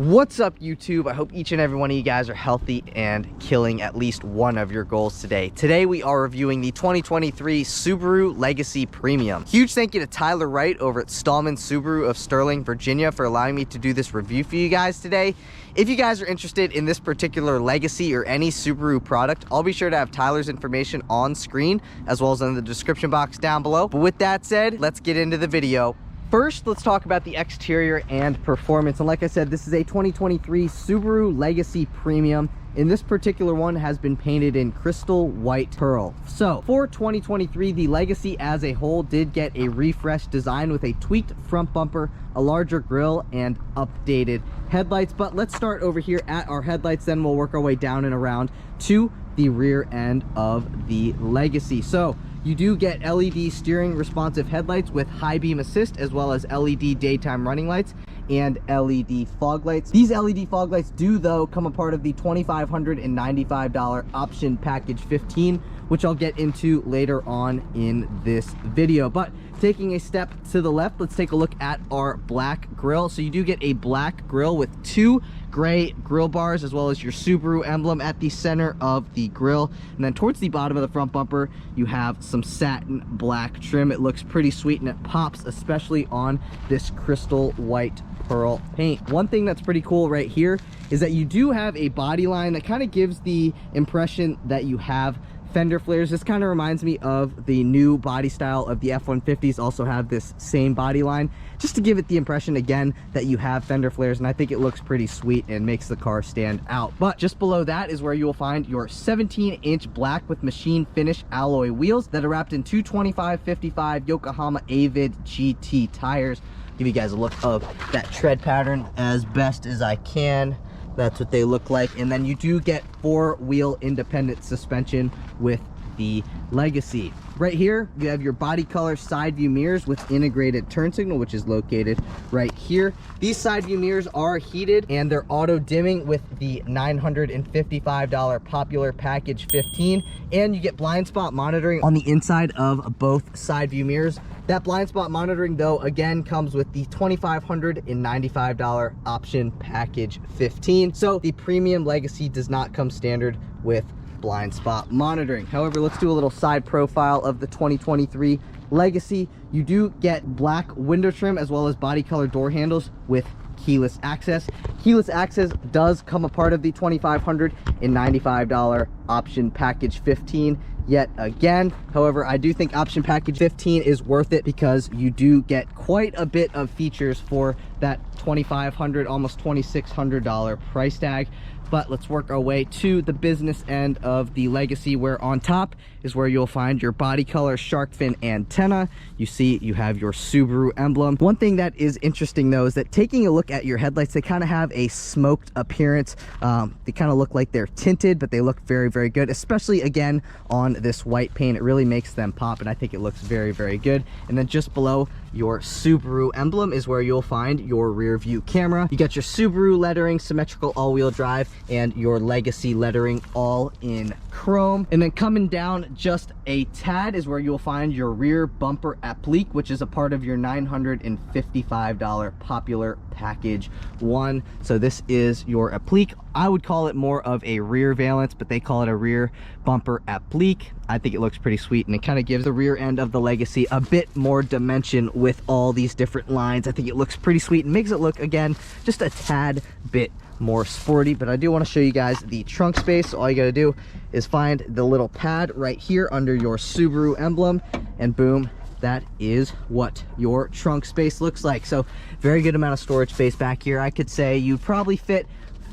What's up, YouTube? I hope each and every one of you guys are healthy and killing at least one of your goals today. Today we are reviewing the 2023 Subaru Legacy Premium. Huge thank you to Tyler Wright over at Stohlman Subaru of Sterling, Virginia for allowing me to do this review for you guys today. If you guys are interested in this particular Legacy or any Subaru product, I'll be sure to have Tyler's information on screen as well as in the description box down below. But with that said, let's get into the video. First, let's talk about the exterior and performance. And like I said, this is a 2023 Subaru Legacy Premium. And this particular one has been painted in crystal white pearl. So for 2023, the Legacy as a whole did get a refreshed design with a tweaked front bumper, a larger grille, and updated headlights. But let's start over here at our headlights, then we'll work our way down and around to the rear end of the Legacy. So you do get LED steering responsive headlights with high beam assist, as well as LED daytime running lights and LED fog lights. These LED fog lights do though come a part of the $2,595 option package 15, which I'll get into later on in this video. But taking a step to the left, let's take a look at our black grille. So you do get a black grille with two gray grille bars, as well as your Subaru emblem at the center of the grille. And then towards the bottom of the front bumper, you have some satin black trim. It looks pretty sweet and it pops, especially on this crystal white pearl paint. One thing that's pretty cool right here is that you do have a body line that kind of gives the impression that you have fender flares. This kind of reminds me of the new body style of the F-150s, also have this same body line, just to give it the impression again that you have fender flares, and I think it looks pretty sweet and makes the car stand out. But just below that is where you will find your 17-inch black with machine finish alloy wheels that are wrapped in 225/55 Yokohama Avid GT tires. Give you guys a look of that tread pattern as best as I can. That's what they look like. And then you do get four-wheel independent suspension with the Legacy. Right here you have your body color side view mirrors with integrated turn signal, which is located right here. These side view mirrors are heated and they're auto dimming with the $955 popular package 15, and you get blind spot monitoring on the inside of both side view mirrors. That blind spot monitoring though again comes with the $2,595 option package 15. So the premium Legacy does not come standard with blind spot monitoring. However, let's do a little side profile of the 2023 Legacy. You do get black window trim as well as body color door handles with keyless access. Keyless access does come a part of the $2,595 option package 15 yet again. However, I do think option package 15 is worth it because you do get quite a bit of features for that $2,500, almost $2,600 price tag. But let's work our way to the business end of the Legacy, where on top is where you'll find your body color shark fin antenna. You see you have your Subaru emblem. One thing that is interesting though is that taking a look at your headlights, they kind of have a smoked appearance. They kind of look like they're tinted, but they look very, very good, especially again on this white paint. It really makes them pop, and I think it looks very, very good. And then just below your Subaru emblem is where you'll find your rear view camera. You got your Subaru lettering, symmetrical all-wheel drive, and your Legacy lettering all in chrome. And then coming down just a tad is where you'll find your rear bumper applique, which is a part of your $955 popular package 1. So this is your applique. I would call it more of a rear valance, but they call it a rear bumper applique. I think it looks pretty sweet, and it kind of gives the rear end of the Legacy a bit more dimension with all these different lines. I think it looks pretty sweet and makes it look, again, just a tad bit more sporty. But I do want to show you guys the trunk space. So all you got to do is find the little pad right here under your Subaru emblem, and boom, that is what your trunk space looks like. So very good amount of storage space back here. I could say you'd probably fit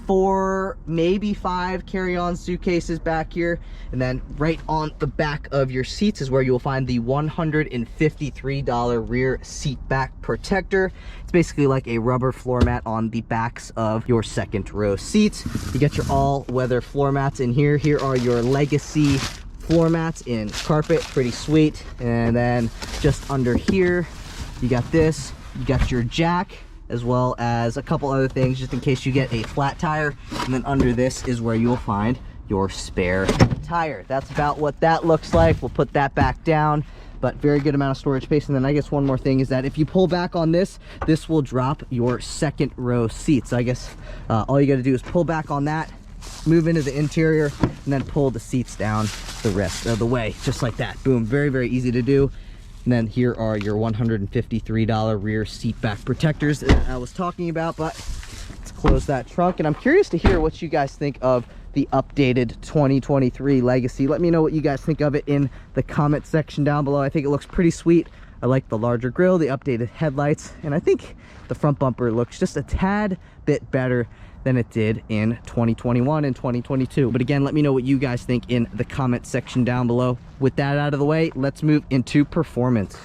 4, maybe 5 carry-on suitcases back here. And then right on the back of your seats is where you'll find the $153 rear seat back protector. It's basically like a rubber floor mat on the backs of your second row seats. You get your all-weather floor mats in here. Here are your Legacy floor mats in carpet, pretty sweet. And then just under here you got this, you got your jack, as well as a couple other things just in case you get a flat tire. And then under this is where you'll find your spare tire. That's about what that looks like. We'll put that back down. but very good amount of storage space. And then I guess one more thing is that if you pull back on this, this will drop your second row seats. So I guess all you got to do is pull back on that, move into the interior, and then pull the seats down the rest of the way, just like that. Boom. Very, very easy to do. And then here are your $153 rear seat back protectors that I was talking about. But let's close that trunk, and I'm curious to hear what you guys think of the updated 2023 Legacy. Let me know what you guys think of it in the comment section down below. I think it looks pretty sweet. I like the larger grille, the updated headlights, and I think the front bumper looks just a tad bit better than it did in 2021 and 2022. But again, let me know what you guys think in the comment section down below. With that out of the way, let's move into performance.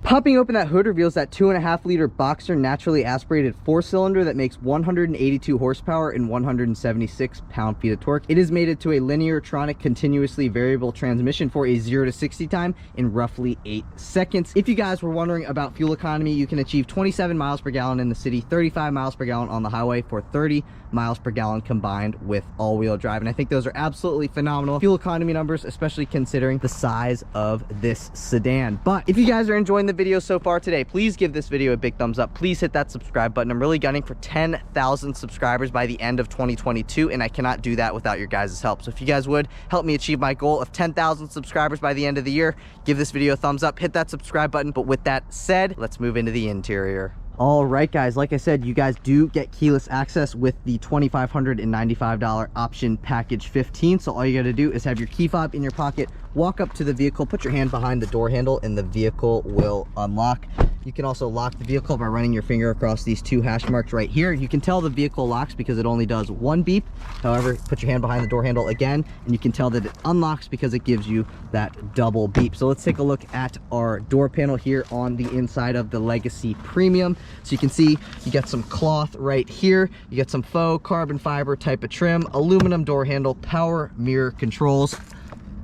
Popping open that hood reveals that 2.5 liter Boxer naturally aspirated 4-cylinder that makes 182 horsepower and 176 pound-feet of torque. It is mated to a linear-tronic continuously variable transmission for a 0 to 60 time in roughly 8 seconds. If you guys were wondering about fuel economy, you can achieve 27 miles per gallon in the city, 35 miles per gallon on the highway for 30 miles per gallon combined with all-wheel drive. And I think those are absolutely phenomenal fuel economy numbers, especially considering the size of this sedan. But if you guys are enjoying the video so far today, please give this video a big thumbs up. Please hit that subscribe button. I'm really gunning for 10,000 subscribers by the end of 2022, and I cannot do that without your guys' help. So if you guys would help me achieve my goal of 10,000 subscribers by the end of the year, give this video a thumbs up, hit that subscribe button. But with that said, let's move into the interior. All right, guys, like I said, you guys do get keyless access with the $2,595 option package 15. So all you got to do is have your key fob in your pocket, walk up to the vehicle, put your hand behind the door handle, and the vehicle will unlock. You can also lock the vehicle by running your finger across these 2 hash marks right here. You can tell the vehicle locks because it only does 1 beep. However, put your hand behind the door handle again, and you can tell that it unlocks because it gives you that double beep. So let's take a look at our door panel here on the inside of the Legacy Premium. So you can see you got some cloth right here. You got some faux carbon fiber type of trim, aluminum door handle, power mirror controls,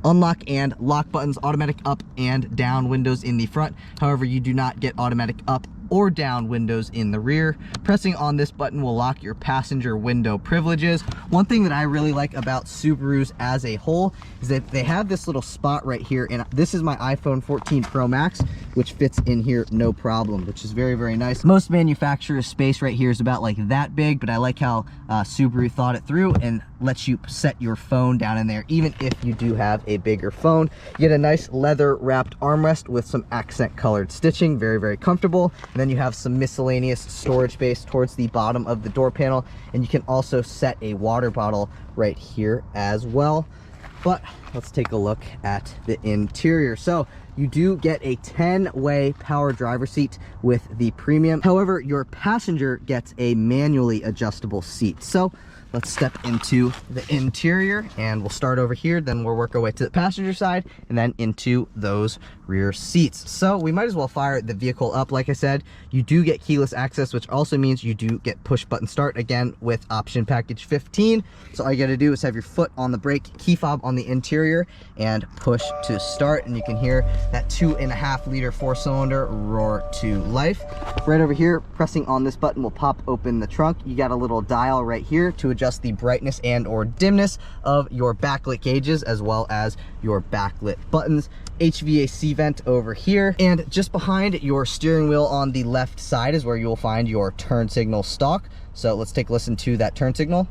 unlock and lock buttons, automatic up and down windows in the front. However, you do not get automatic up or down windows in the rear. Pressing on this button will lock your passenger window privileges. One thing that I really like about Subarus as a whole is that they have this little spot right here, and this is my iPhone 14 Pro Max, which fits in here no problem, which is very, very nice. Most manufacturers' space right here is about like that big, but I like how Subaru thought it through and lets you set your phone down in there, even if you do have a bigger phone. You get a nice leather wrapped armrest with some accent colored stitching, very, very comfortable. And then you have some miscellaneous storage space towards the bottom of the door panel, and you can also set a water bottle right here as well. But let's take a look at the interior. So you do get a 10-way power driver seat with the Premium. However, your passenger gets a manually adjustable seat. So let's step into the interior, and we'll start over here, then we'll work our way to the passenger side and then into those rear seats. So we might as well fire the vehicle up. Like I said, you do get keyless access, which also means you do get push button start, again with option package 15. So all you got to do is have your foot on the brake, key fob on the interior, and push to start, and you can hear that 2.5 liter 4-cylinder roar to life. Right over here, pressing on this button will pop open the trunk. You got a little dial right here to adjust the brightness and or dimness of your backlit gauges, as well as your backlit buttons. HVAC vent over here, and just behind your steering wheel on the left side is where you will find your turn signal stalk. So let's take a listen to that turn signal.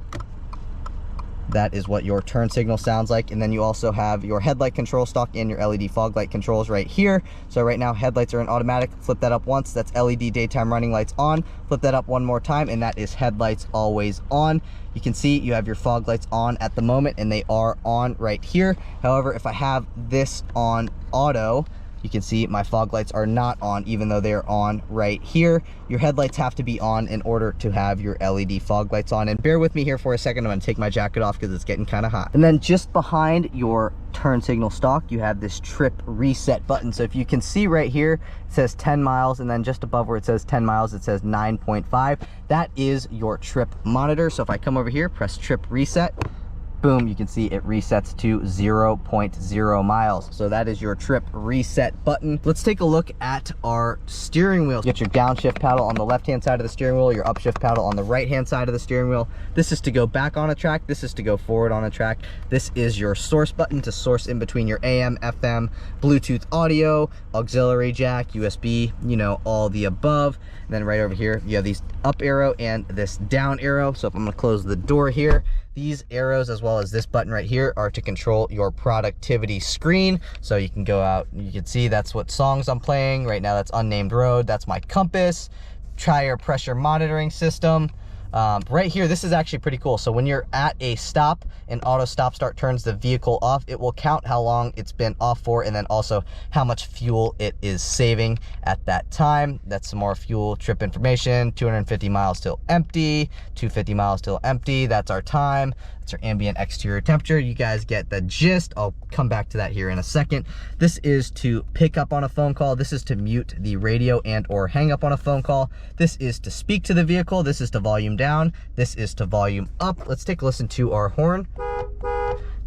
That is what your turn signal sounds like. And then you also have your headlight control stalk and your LED fog light controls right here. So right now headlights are in automatic. Flip that up once, that's LED daytime running lights on. Flip that up one more time, and that is headlights always on. You can see you have your fog lights on at the moment, and they are on right here. However, if I have this on auto, you can see my fog lights are not on, even though they're on right here. Your headlights have to be on in order to have your LED fog lights on. And bear with me here for a second. I'm going to take my jacket off because it's getting kind of hot. And then just behind your turn signal stalk, you have this trip reset button. So if you can see right here, it says 10 miles, and then just above where it says 10 miles, it says 9.5. That is your trip monitor. So if I come over here, press trip reset, boom, you can see it resets to 0.0 miles. So that is your trip reset button. Let's take a look at our steering wheel. You get your downshift paddle on the left-hand side of the steering wheel, your upshift paddle on the right-hand side of the steering wheel. This is to go back on a track. This is to go forward on a track. This is your source button to source in between your AM, FM, Bluetooth audio, auxiliary jack, USB, you know, all the above. And then right over here, you have these up arrow and this down arrow. So if I'm gonna close the door here, these arrows, as well as this button right here, are to control your productivity screen. So you can go out, you can see that's what songs I'm playing. Right now that's Unnamed Road, that's my compass, tire pressure monitoring system. Right here, this is actually pretty cool. So when you're at a stop and auto stop start turns the vehicle off, it will count how long it's been off for, and then also how much fuel it is saving at that time. That's some more fuel trip information. 250 miles till empty, 250 miles till empty. That's our time. That's our ambient exterior temperature. You guys get the gist. I'll come back to that here in a second. This is to pick up on a phone call. This is to mute the radio and or hang up on a phone call. This is to speak to the vehicle. This is to volume down. This is to volume up. Let's take a listen to our horn.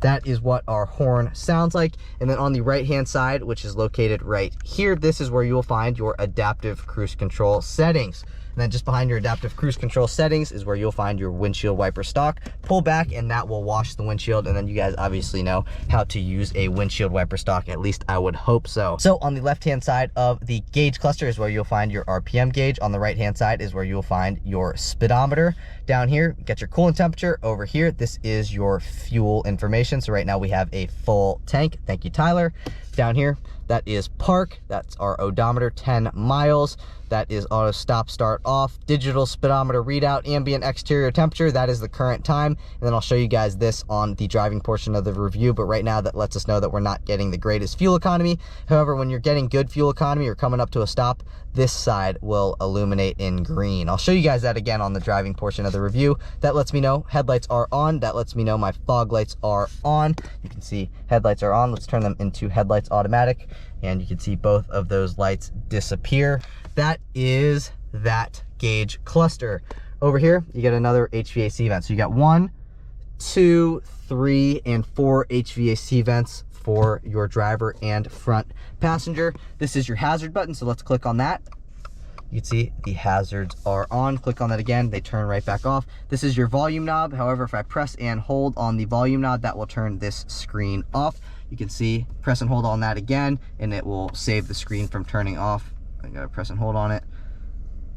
That is what our horn sounds like. And then on the right-hand side, which is located right here, this is where you will find your adaptive cruise control settings. And then just behind your adaptive cruise control settings is where you'll find your windshield wiper stock. Pull back and that will wash the windshield. And then you guys obviously know how to use a windshield wiper stock. At least I would hope so. So on the left-hand side of the gauge cluster is where you'll find your RPM gauge. On the right-hand side is where you'll find your speedometer. Down here, you get your coolant temperature. Over here, this is your fuel information. So right now we have a full tank. Thank you, Tyler. Down here, that is park. That's our odometer, 10 miles. That is auto stop start off, digital speedometer readout, ambient exterior temperature. That is the current time. And then I'll show you guys this on the driving portion of the review. But right now that lets us know that we're not getting the greatest fuel economy. However, when you're getting good fuel economy or coming up to a stop, this side will illuminate in green. I'll show you guys that again on the driving portion of the review. That lets me know headlights are on. That lets me know my fog lights are on. You can see headlights are on. Let's turn them into headlights automatic. And you can see both of those lights disappear. That is that gauge cluster. Over here, you get another HVAC vent. So you got 1, 2, 3, and 4 HVAC vents for your driver and front passenger. This is your hazard button, so let's click on that. You can see the hazards are on. Click on that again, they turn right back off. This is your volume knob. However, if I press and hold on the volume knob, that will turn this screen off. You can see, press and hold on that again, and it will save the screen from turning off. I gotta press and hold on it,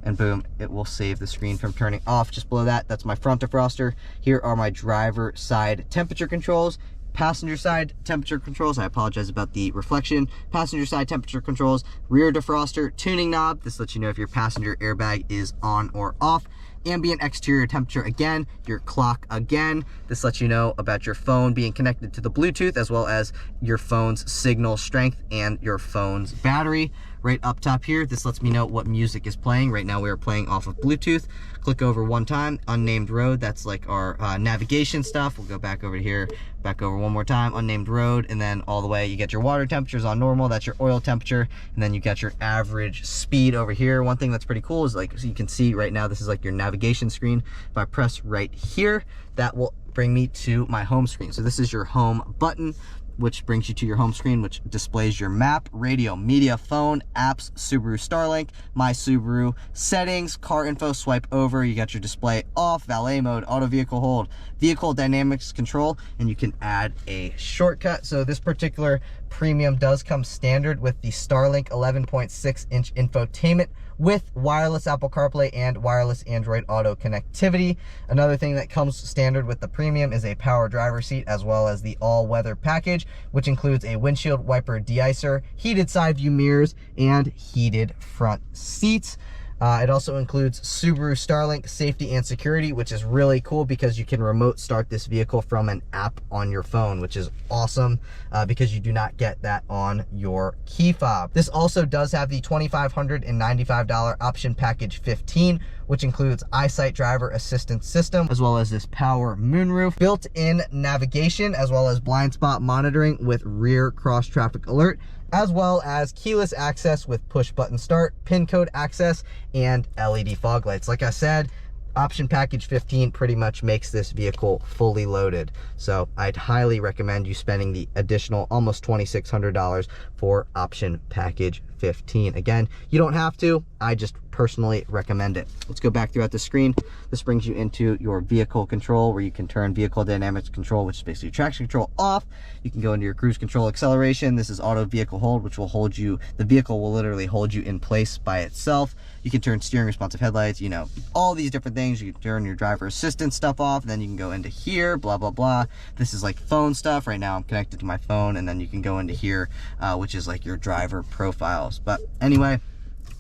and boom, it will save the screen from turning off. Just below that, that's my front defroster. Here are my driver side temperature controls. Passenger side temperature controls, I apologize about the reflection. Passenger side temperature controls, rear defroster, tuning knob. This lets you know if your passenger airbag is on or off. Ambient exterior temperature again, your clock again. This lets you know about your phone being connected to the Bluetooth, as well as your phone's signal strength and your phone's battery. Right up top here, this lets me know what music is playing. Right now we are playing off of Bluetooth. Click over one time, Unnamed Road, that's like our navigation stuff. We'll go back over here, back over one more time, Unnamed Road, and then all the way you get your water temperatures on normal, that's your oil temperature, and then you got your average speed over here. One thing that's pretty cool is, like, so you can see right now, this is like your navigation screen. If I press right here, that will bring me to my home screen. So this is your home button, which brings you to your home screen, which displays your map, radio, media, phone, apps, Subaru Starlink, my Subaru, settings, car info, swipe over, you got your display off, valet mode, auto vehicle hold, vehicle dynamics control, and you can add a shortcut. So this particular Premium does come standard with the Starlink 11.6-inch infotainment with wireless Apple CarPlay and wireless Android Auto connectivity. Another thing that comes standard with the Premium is a power driver seat, as well as the all-weather package, which includes a windshield wiper deicer, heated side view mirrors, and heated front seats. It also includes Subaru Starlink safety and security, which is really cool because you can remote start this vehicle from an app on your phone, which is awesome because you do not get that on your key fob. This also does have the $2,595 option package 15, which includes EyeSight driver assistance system, as well as this power moonroof, built-in navigation, as well as blind spot monitoring with rear cross traffic alert, as well as keyless access with push button start, pin code access, and LED fog lights. Like I said, Option package 15 pretty much makes this vehicle fully loaded. So I'd highly recommend you spending the additional almost $2,600 for option package 15. Again, you don't have to, I just personally recommend it. Let's go back throughout the screen. This brings you into your vehicle control, where you can turn vehicle dynamics control, which is basically traction control, off. You can go into your cruise control acceleration. This is auto vehicle hold, which will hold you, the vehicle will literally hold you in place by itself. You can turn steering, responsive headlights, you know, all these different things. You can turn your driver assistance stuff off, and then you can go into here, blah, blah, blah. This is like phone stuff. Right now I'm connected to my phone, and then you can go into here, which is like your driver profiles. But anyway,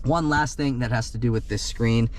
one last thing that has to do with this screen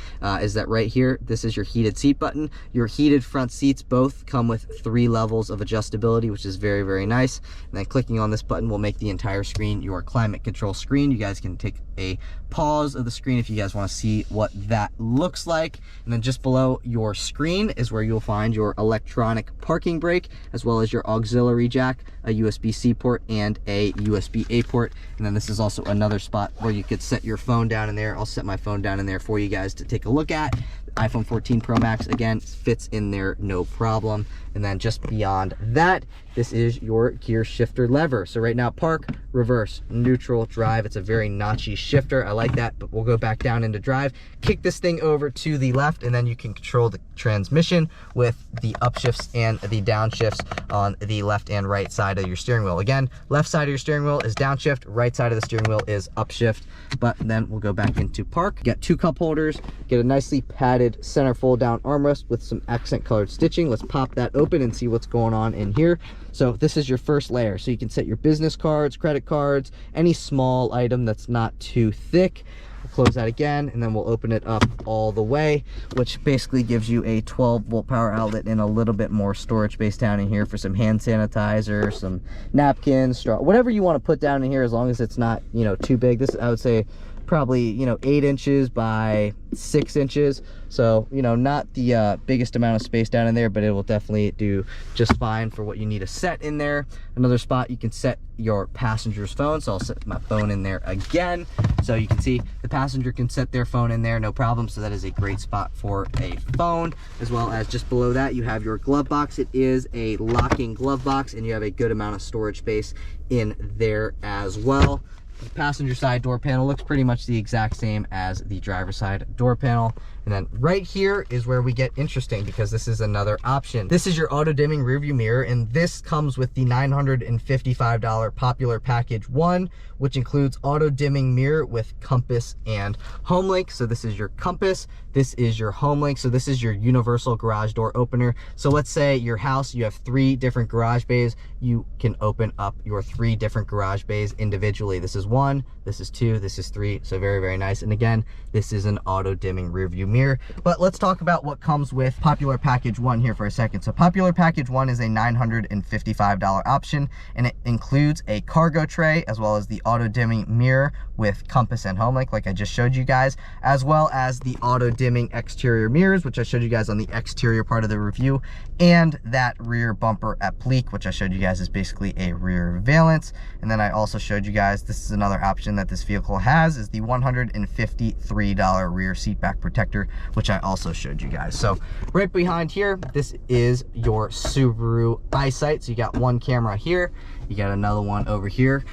is that right here, this is your heated seat button. Your heated front seats both come with 3 levels of adjustability, which is very, very nice. And then clicking on this button will make the entire screen your climate control screen. You guys can take a pause of the screen if you guys want to see what that looks like. And then just below your screen is where you'll find your electronic parking brake, as well as your auxiliary jack, a USB-C port, and a USB-A port. And then this is also another spot where you could set your phone down in there. I'll set my phone down in there for you guys to take a look at. iPhone 14 Pro Max, again, fits in there no problem. And then just beyond that, this is your gear shifter lever. So right now, park, reverse, neutral, drive. It's a very notchy shifter. I like that, but we'll go back down into drive. Kick this thing over to the left, and then you can control the transmission with the upshifts and the downshifts on the left and right side of your steering wheel. Again, left side of your steering wheel is downshift, right side of the steering wheel is upshift. But then we'll go back into park. Get 2 cup holders, get a nicely padded center fold down armrest with some accent colored stitching. Let's pop that open and see what's going on in here. So this is your first layer. So you can set your business cards, credit cards, any small item that's not too thick. We'll close that again, and then we'll open it up all the way, which basically gives you a 12-volt power outlet and a little bit more storage space down in here for some hand sanitizer, some napkins, straw, whatever you want to put down in here, as long as it's not, you know, too big. This, I would say, probably, you know, 8 inches by 6 inches. So, you know, not the biggest amount of space down in there, but it will definitely do just fine for what you need to set in there. Another spot you can set your passenger's phone. So I'll set my phone in there again. So you can see the passenger can set their phone in there, no problem. So that is a great spot for a phone, as well as just below that, you have your glove box. It is a locking glove box, and you have a good amount of storage space in there as well. The passenger side door panel looks pretty much the exact same as the driver side door panel. And then right here is where we get interesting, because this is another option. This is your auto dimming rear view mirror, and this comes with the $955 popular package 1, which includes auto dimming mirror with compass and home link. So this is your compass, this is your home link. So this is your universal garage door opener. So let's say your house, you have 3 different garage bays. You can open up your 3 different garage bays individually. This is 1, this is 2, this is 3. So very, very nice. And again, this is an auto dimming rear view mirror. But let's talk about what comes with popular package 1 here for a second. So popular package 1 is a $955 option, and it includes a cargo tray, as well as the auto dimming mirror with compass and home link, like I just showed you guys, as well as the auto dimming exterior mirrors, which I showed you guys on the exterior part of the review, and that rear bumper applique, which I showed you guys is basically a rear valance. And then I also showed you guys, this is another option that this vehicle has, is the $153 rear seat back protector, which I also showed you guys. So right behind here, this is your Subaru eyesight. So you got 1 camera here, you got another one over here.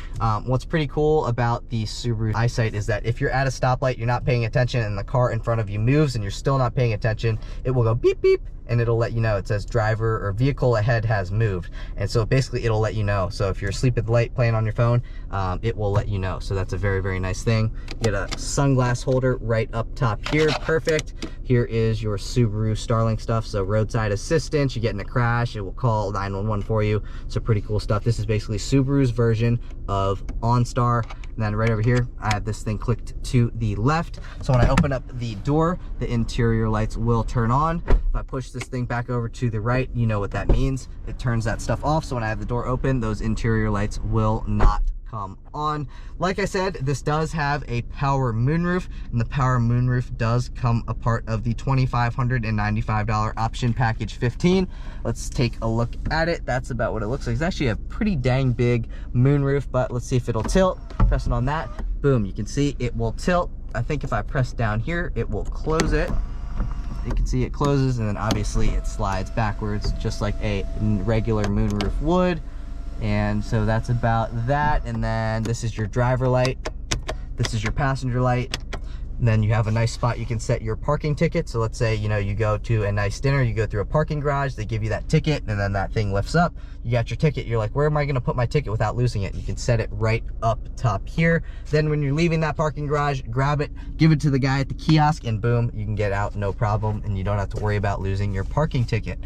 What's pretty cool about the Subaru eyesight is that if you're at a stoplight, you're not paying attention, and the car in front of you moves and you're still not paying attention, it will go beep beep, and it'll let you know. It says driver or vehicle ahead has moved, and so basically it'll let you know. So if you're asleep at the light playing on your phone, it will let you know. So that's a very, very nice thing. You get a sunglass holder right up top here, perfect. Here is your Subaru Starlink stuff, so roadside assistance. You get in a crash, it will call 911 for you. So pretty cool stuff. This is basically Subaru's version of OnStar. And then right over here, I have this thing clicked to the left. So when I open up the door, the interior lights will turn on. If I push this thing back over to the right, you know what that means. It turns that stuff off. So when I have the door open, those interior lights will not come on. Like I said, this does have a power moonroof, and the power moonroof does come a part of the $2,595 option package 15. Let's take a look at it. That's about what it looks like. It's actually a pretty dang big moonroof, but let's see if it'll tilt. Pressing on that, boom, you can see it will tilt. I think if I press down here, it will close it. You can see it closes, and then obviously it slides backwards just like a regular moonroof would. And so that's about that. And then this is your driver light. This is your passenger light. And then you have a nice spot you can set your parking ticket. So let's say, you know, you go to a nice dinner, you go through a parking garage, they give you that ticket, and then that thing lifts up. You got your ticket, you're like, where am I gonna put my ticket without losing it? You can set it right up top here. Then when you're leaving that parking garage, grab it, give it to the guy at the kiosk, and boom, you can get out, no problem, and you don't have to worry about losing your parking ticket.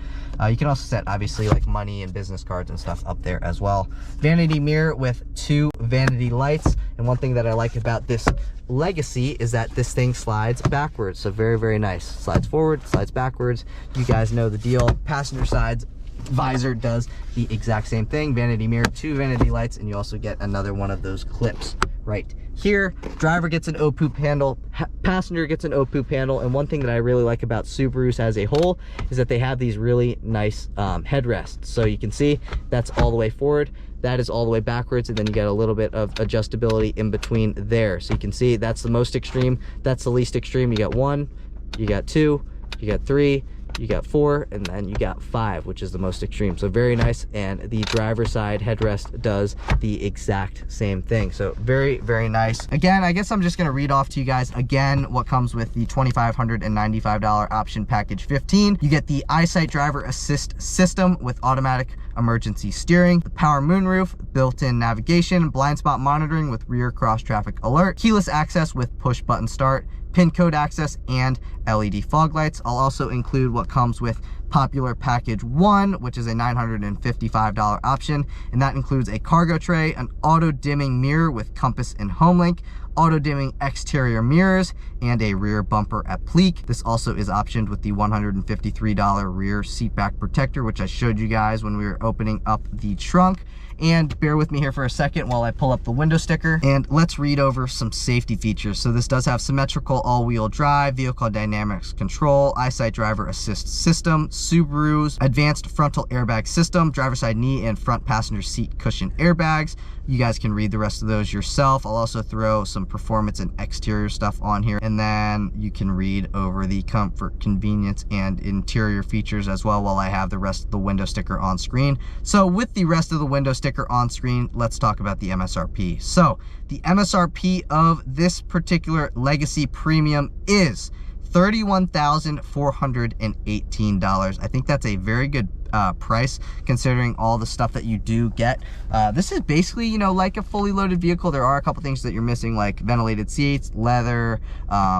You can also set, obviously, like money and business cards and stuff up there as well. Vanity mirror with 2 vanity lights. And one thing that I like about this Legacy is that this thing slides backwards. So very, very nice. Slides forward, slides backwards. You guys know the deal. Passenger side's visor does the exact same thing. Vanity mirror, 2 vanity lights, and you also get another one of those clips right here. Driver gets an O-poop handle, passenger gets an O-poop handle. And one thing that I really like about Subarus as a whole is that they have these really nice headrests. So you can see that's all the way forward, that is all the way backwards, and then you get a little bit of adjustability in between there. So you can see that's the most extreme, that's the least extreme. You got 1, you got 2, you got 3, you got 4, and then you got 5, which is the most extreme. So very nice. And the driver side headrest does the exact same thing. So very, very nice. Again, I guess I'm just gonna read off to you guys again what comes with the $2,595 option package 15. You get the EyeSight driver assist system with automatic emergency steering, the power moonroof, built-in navigation, blind spot monitoring with rear cross traffic alert, keyless access with push button start, pin code access, and LED fog lights. I'll also include what comes with popular package 1, which is a $955 option, and that includes a cargo tray, an auto dimming mirror with compass and home link, auto dimming exterior mirrors, and a rear bumper applique. This also is optioned with the $153 rear seat back protector, which I showed you guys when we were opening up the trunk. And bear with me here for a second while I pull up the window sticker, and let's read over some safety features. So this does have symmetrical all-wheel drive, vehicle dynamics control, EyeSight driver assist system, Subaru's advanced frontal airbag system, driver side knee and front passenger seat cushion airbags. You guys can read the rest of those yourself. I'll also throw some performance and exterior stuff on here, and then you can read over the comfort, convenience, and interior features as well while I have the rest of the window sticker on screen. So with the rest of the window sticker on screen, let's talk about the MSRP. So the MSRP of this particular Legacy Premium is $31,418. I think that's a very good price considering all the stuff that you do get. This is basically, you know, like a fully loaded vehicle. There are a couple things that you're missing, like ventilated seats, leather,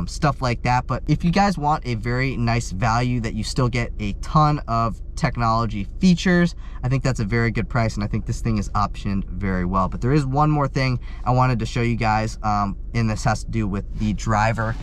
stuff like that. But if you guys want a very nice value that you still get a ton of technology features, I think that's a very good price, and I think this thing is optioned very well. But there is one more thing I wanted to show you guys, and this has to do with the driver,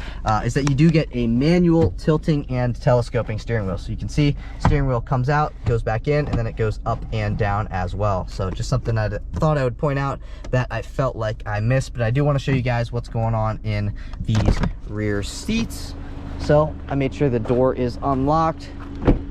is that you do get a manual tilting and telescoping steering wheel. So you can see steering wheel comes out, goes back in, and then it goes up and down as well. So just something I thought I would point out that I felt like I missed, but I do want to show you guys what's going on in these rear seats. So I made sure the door is unlocked,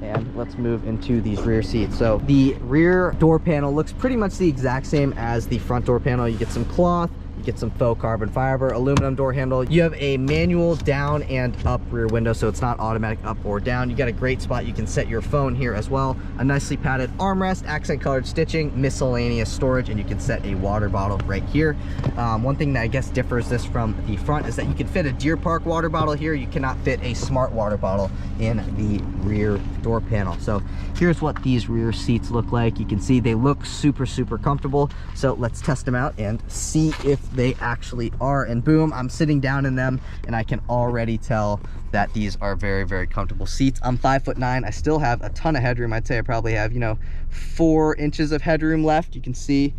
and let's move into these rear seats. So the rear door panel looks pretty much the exact same as the front door panel. You get some cloth, you get some faux carbon fiber, aluminum door handle. You have a manual down and up rear window, so it's not automatic up or down. You got a great spot you can set your phone here as well. A nicely padded armrest, accent colored stitching, miscellaneous storage, and you can set a water bottle right here. One thing that I guess differs this from the front is that you can fit a Deer Park water bottle here. You cannot fit a smart water bottle in the rear door panel. So here's what these rear seats look like. You can see they look super, super comfortable. So let's test them out and see if they actually are. And boom, I'm sitting down in them, and I can already tell that these are very, very comfortable seats. I'm 5'9". I still have a ton of headroom. I'd say I probably have, you know, 4 inches of headroom left. You can see,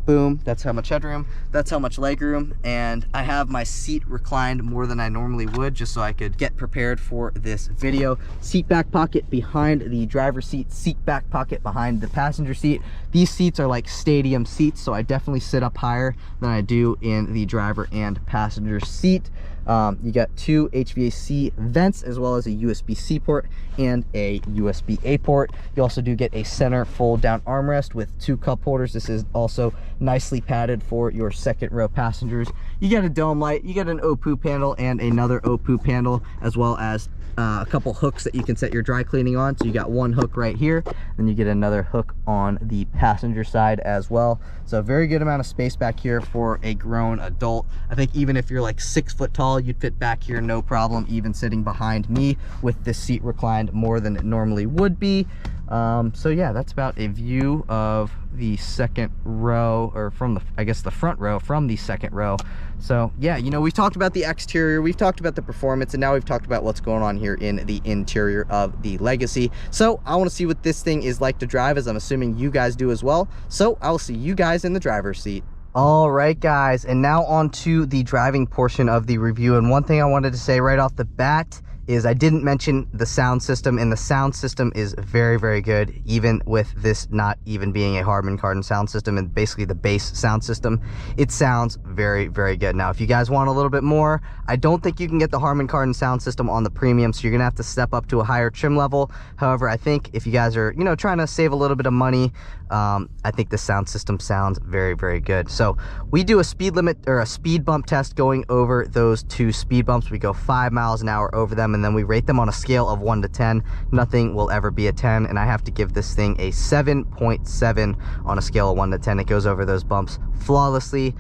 boom, that's how much headroom, that's how much leg room. And I have my seat reclined more than I normally would, just so I could get prepared for this video. Seat back pocket behind the driver's seat, seat back pocket behind the passenger seat. These seats are like stadium seats, so I definitely sit up higher than I do in the driver and passenger seat. You got 2 HVAC vents, as well as a USB-C port and a USB-A port. You also do get a center fold down armrest with 2 cup holders. This is also nicely padded for your second row passengers. You get a dome light, you get an O-poop handle and another O-poop handle, as well as a couple hooks that you can set your dry cleaning on. So you got one hook right here, then you get another hook on the passenger side as well. So very good amount of space back here for a grown adult. I think even if you're like 6 foot tall, you'd fit back here no problem, even sitting behind me with this seat reclined more than it normally would be. So yeah, that's about a view of the second row, or from the, I guess the front row from the second row. So yeah, you know, we've talked about the exterior, we've talked about the performance, and now we've talked about what's going on here in the interior of the Legacy. So I want to see what this thing is like to drive, as I'm assuming you guys do as well. So I will see you guys in the driver's seat. All right, guys, and now on to the driving portion of the review. And one thing I wanted to say right off the bat is I didn't mention the sound system, and the sound system is very, very good, even with this not even being a Harman Kardon sound system and basically the base sound system. It sounds very, very good. Now, if you guys want a little bit more, I don't think you can get the Harman Kardon sound system on the Premium, so you're gonna have to step up to a higher trim level. However, I think if you guys are, you know, trying to save a little bit of money, I think the sound system sounds very, very good. So we do a speed limit or a speed bump test going over those 2 speed bumps. We go 5 miles an hour over them, and then we rate them on a scale of 1 to 10. Nothing will ever be a 10, and I have to give this thing a 7.7 on a scale of 1 to 10. It goes over those bumps flawlessly,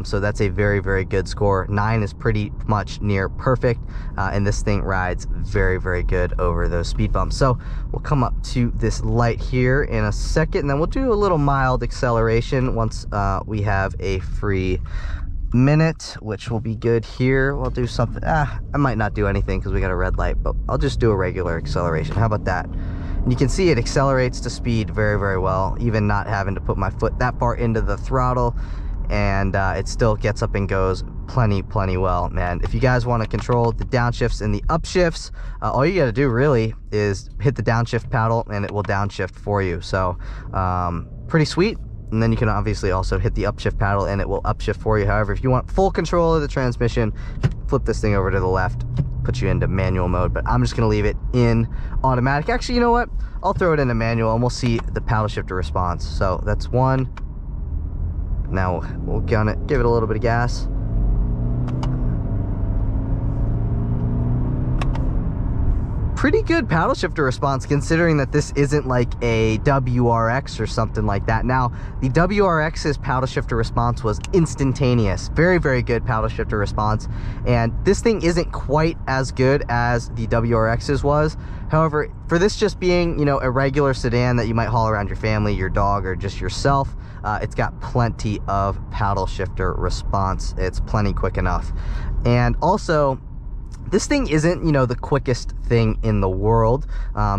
so that's a very, very good score. 9 is pretty much near perfect, and this thing rides very, very good over those speed bumps. So we'll come up to this light here in a second, and then we'll do a little mild acceleration once we have a free minute, which will be good here. We'll do something, I might not do anything because we got a red light, but I'll just do a regular acceleration. How about that? And you can see it accelerates to speed very, very well, even not having to put my foot that far into the throttle, and it still gets up and goes plenty well, man. If you guys want to control the downshifts and the upshifts, all you got to do really is hit the downshift paddle and it will downshift for you. So pretty sweet. And then you can obviously also hit the upshift paddle and it will upshift for you. However, if you want full control of the transmission, flip this thing over to the left, put you into manual mode. But I'm just going to leave it in automatic. Actually, you know what? I'll throw it into manual and we'll see the paddle shifter response. So that's 1. Now we'll gun it, give it a little bit of gas. Pretty good paddle shifter response, considering that this isn't like a WRX or something like that. Now, the WRX's paddle shifter response was instantaneous. Very, very good paddle shifter response. And this thing isn't quite as good as the WRX's was. However, for this just being, you know, a regular sedan that you might haul around your family, your dog, or just yourself, it's got plenty of paddle shifter response. It's plenty quick enough. And also, this thing isn't, you know, the quickest thing in the world.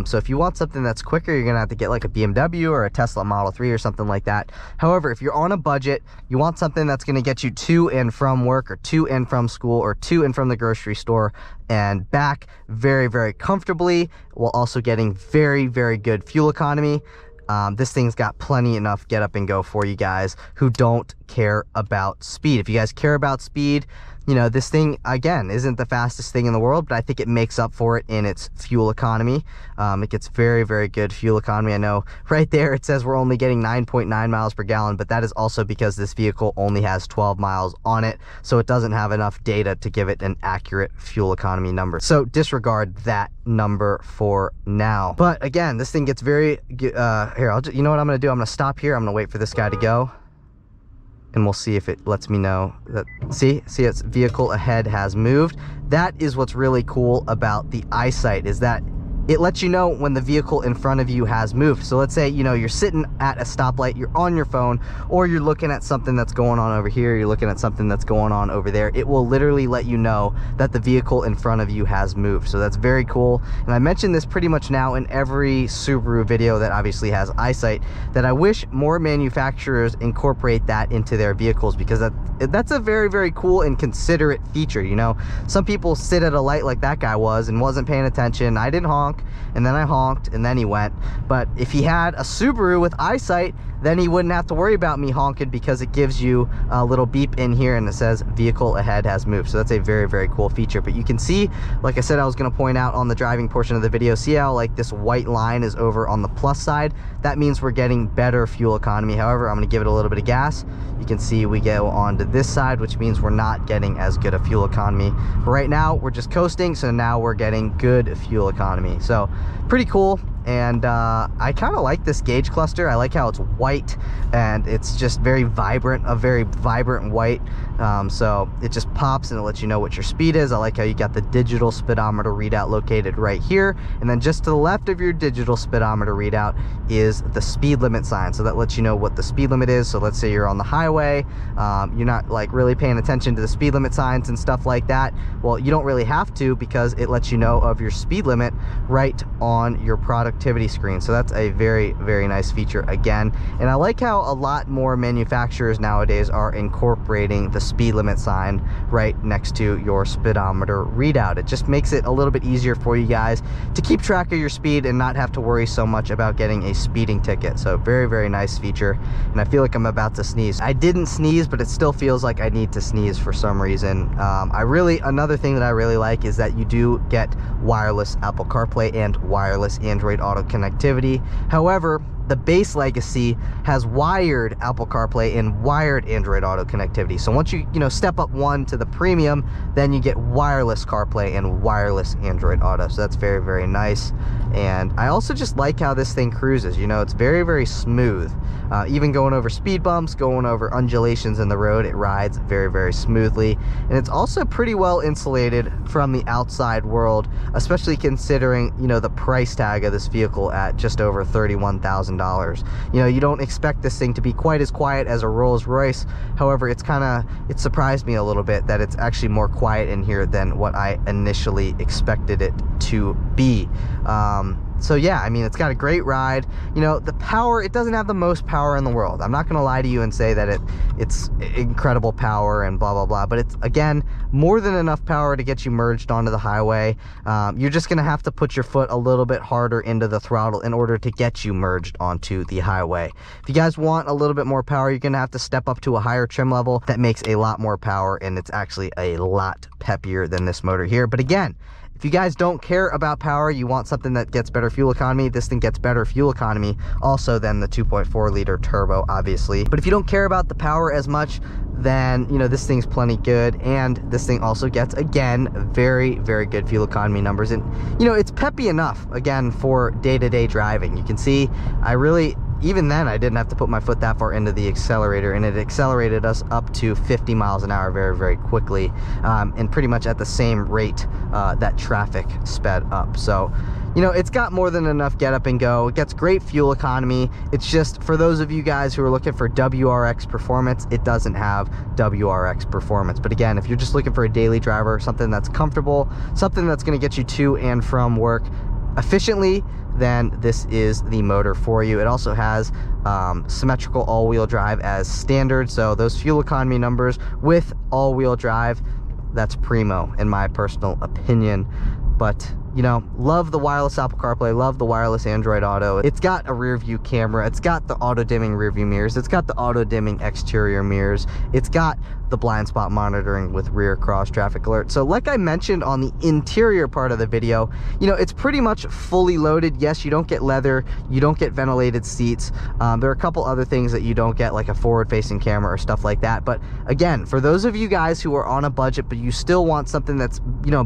So if you want something that's quicker, you're gonna have to get like a BMW or a Tesla Model 3 or something like that. However, if you're on a budget, you want something that's gonna get you to and from work, or to and from school, or to and from the grocery store and back very, very comfortably, while also getting very, very good fuel economy. This thing's got plenty enough get up and go for you guys who don't care about speed. If you guys care about speed, you know, this thing, again, isn't the fastest thing in the world, but I think it makes up for it in its fuel economy. It gets very, very good fuel economy. I know right there it says we're only getting 9.9 miles per gallon, but that is also because this vehicle only has 12 miles on it, so it doesn't have enough data to give it an accurate fuel economy number. So disregard that number for now. But again, this thing gets very here, you know what I'm gonna do? I'm gonna stop here. I'm gonna wait for this guy to go, and we'll see if it lets me know that, see its vehicle ahead has moved. That is what's really cool about the eyesight, is that it lets you know when the vehicle in front of you has moved. So let's say, you know, you're sitting at a stoplight, you're on your phone, or you're looking at something that's going on over here, you're looking at something that's going on over there. It will literally let you know that the vehicle in front of you has moved. So that's very cool. And I mentioned this pretty much now in every Subaru video that obviously has eyesight, that I wish more manufacturers incorporate that into their vehicles, because that's a very, very cool and considerate feature. You know, some people sit at a light like that guy was and wasn't paying attention. I didn't honk. honk, and then I honked, and then he went. But if he had a Subaru with eyesight, then he wouldn't have to worry about me honking, because it gives you a little beep in here and it says vehicle ahead has moved. So that's a very, very cool feature. But you can see, like I said, I was going to point out on the driving portion of the video, see how like this white line is over on the plus side? That means we're getting better fuel economy. However, I'm going to give it a little bit of gas. You can see we go on to this side, which means we're not getting as good a fuel economy. But right now we're just coasting, so now we're getting good fuel economy. So pretty cool. And I kind of like this gauge cluster. I like how it's white and it's just very vibrant, a very vibrant white. So it just pops and it lets you know what your speed is. I like how you got the digital speedometer readout located right here, and then just to the left of your digital speedometer readout is the speed limit sign. So that lets you know what the speed limit is. So let's say you're on the highway, you're not like really paying attention to the speed limit signs and stuff like that. Well, you don't really have to, because it lets you know of your speed limit right on your productivity screen. So that's a very, very nice feature again. And I like how a lot more manufacturers nowadays are incorporating the speed limit sign right next to your speedometer readout. It just makes it a little bit easier for you guys to keep track of your speed and not have to worry so much about getting a speeding ticket. So very, very nice feature. And I feel like I'm about to sneeze. I didn't sneeze, but it still feels like I need to sneeze for some reason. Another thing that I really like is that you do get wireless Apple CarPlay and wireless Android Auto connectivity. However, the base Legacy has wired Apple CarPlay and wired Android Auto connectivity. So once you step up one to the Premium, then you get wireless CarPlay and wireless Android Auto. So that's very, very nice. And I also just like how this thing cruises. It's very, very smooth. Even going over speed bumps, going over undulations in the road, it rides very, very smoothly. And it's also pretty well insulated from the outside world, especially considering, the price tag of this vehicle at just over $31,000. You don't expect this thing to be quite as quiet as a Rolls-Royce. However, it surprised me a little bit that it's actually more quiet in here than what I initially expected it to be. So yeah, I mean, it's got a great ride. The power, it doesn't have the most power in the world. I'm not gonna lie to you and say that it's incredible power and blah, blah, blah, but it's, again, more than enough power to get you merged onto the highway. You're just gonna have to put your foot a little bit harder into the throttle in order to get you merged onto the highway. If you guys want a little bit more power, you're gonna have to step up to a higher trim level that makes a lot more power, and it's actually a lot peppier than this motor here. But again, if you guys don't care about power, you want something that gets better fuel economy, this thing gets better fuel economy also than the 2.4 liter turbo, obviously. But if you don't care about the power as much, then this thing's plenty good. And this thing also gets, again, very, very good fuel economy numbers. And it's peppy enough, again, for day-to-day driving. You can see even then I didn't have to put my foot that far into the accelerator, and it accelerated us up to 50 miles an hour very, very quickly, and pretty much at the same rate that traffic sped up. So it's got more than enough get up and go. It gets great fuel economy. It's just, for those of you guys who are looking for WRX performance, it doesn't have WRX performance. But again, if you're just looking for a daily driver, something that's comfortable, something that's going to get you to and from work efficiently, then this is the motor for you. It also has symmetrical all-wheel drive as standard, so those fuel economy numbers with all-wheel drive, that's primo in my personal opinion. But love the wireless Apple CarPlay, love the wireless Android Auto. It's got a rear view camera, it's got the auto dimming rear view mirrors, it's got the auto dimming exterior mirrors, it's got the blind spot monitoring with rear cross traffic alert. So like I mentioned on the interior part of the video, it's pretty much fully loaded. Yes, you don't get leather, you don't get ventilated seats. There are a couple other things that you don't get, like a forward facing camera or stuff like that. But again, for those of you guys who are on a budget, but you still want something that's,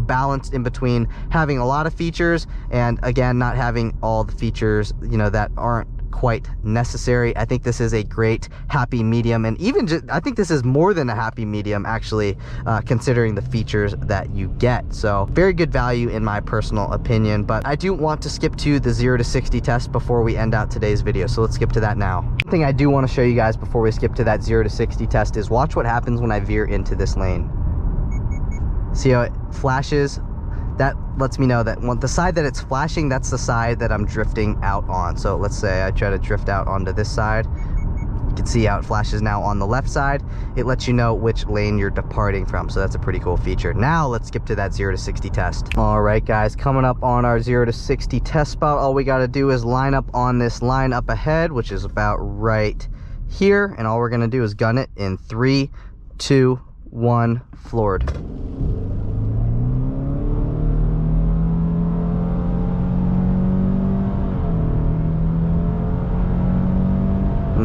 balanced in between having a lot of features and, again, not having all the features, that aren't quite necessary, I think this is a great happy medium. And even I think this is more than a happy medium, actually, considering the features that you get. So very good value in my personal opinion. But I do want to skip to the 0 to 60 test before we end out today's video, so let's skip to that now. One thing I do want to show you guys before we skip to that 0 to 60 test is watch what happens when I veer into this lane. See how it flashes? That lets me know that the side that it's flashing, that's the side that I'm drifting out on. So let's say I try to drift out onto this side. You can see how it flashes now on the left side. It lets you know which lane you're departing from, so that's a pretty cool feature. Now let's skip to that 0 to 60 test. All right, guys, coming up on our 0 to 60 test spot, all we got to do is line up on this line up ahead, which is about right here, and all we're going to do is gun it in 3, 2, 1, floored.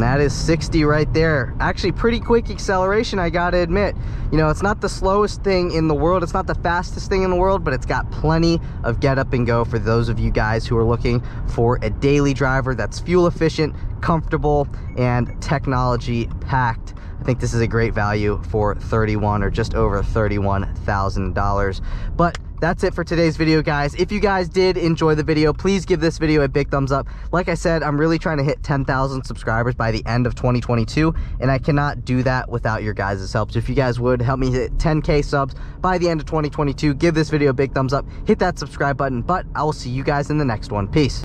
And that is 60 right there. Actually, pretty quick acceleration, I gotta admit. You know, it's not the slowest thing in the world, it's not the fastest thing in the world, but it's got plenty of get up and go for those of you guys who are looking for a daily driver that's fuel efficient, comfortable, and technology packed. I think this is a great value for $31 or just over $31,000. But that's it for today's video, guys. If you guys did enjoy the video, please give this video a big thumbs up. Like I said, I'm really trying to hit 10,000 subscribers by the end of 2022, and I cannot do that without your guys' help. So if you guys would help me hit 10K subs by the end of 2022, give this video a big thumbs up, hit that subscribe button, but I will see you guys in the next one. Peace.